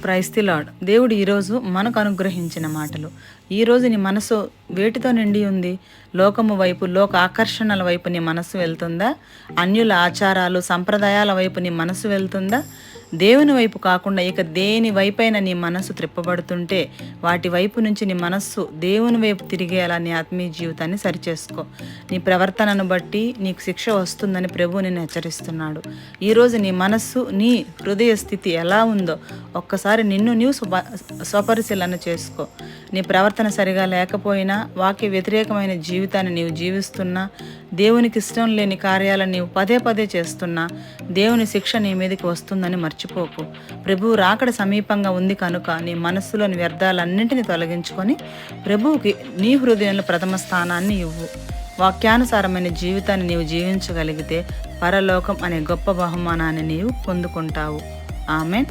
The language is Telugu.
క్రైస్త లార్డ్. దేవుడు ఈరోజు మనకు అనుగ్రహించిన మాటలు. ఈరోజు నీ మనసు వేటితో నిండి ఉంది? లోకము వైపు, లోక ఆకర్షణల వైపు నీ మనసు వెళ్తుందా? అన్యుల ఆచారాలు, సంప్రదాయాల వైపు నీ మనసు వెళ్తుందా? దేవుని వైపు కాకుండా ఇక దేని వైపైన నీ మనస్సు త్రిప్పబడుతుంటే వాటి వైపు నుంచి నీ మనస్సు దేవుని వైపు తిరిగేలా నీ ఆత్మీయ జీవితాన్ని సరిచేసుకో. నీ ప్రవర్తనను బట్టి నీకు శిక్ష వస్తుందని ప్రభువు నిన్ను హెచ్చరిస్తున్నాడు. ఈరోజు నీ మనస్సు, నీ హృదయ స్థితి ఎలా ఉందో ఒక్కసారి నిన్ను నీవు స్వపరిశీలన చేసుకో. నీ ప్రవర్తన సరిగా లేకపోయినా, వాక్య వ్యతిరేకమైన జీవితాన్ని నీవు జీవిస్తున్నా, దేవునికి ఇష్టం లేని కార్యాలను నీవు పదే పదే చేస్తున్నా, దేవుని శిక్ష నీ మీదకి వస్తుందని మర్చిపోకు. ప్రభువు రాకడ సమీపంగా ఉంది కనుక నీ మనస్సులోని వ్యర్థాలన్నింటినీ తొలగించుకొని ప్రభువుకి నీ హృదయంలో ప్రథమ స్థానాన్ని ఇవ్వు. వాక్యానుసారమైన జీవితాన్ని నీవు జీవించగలిగితే పరలోకం అనే గొప్ప బహుమానాన్ని నీవు పొందుకుంటావు. ఆమెన్.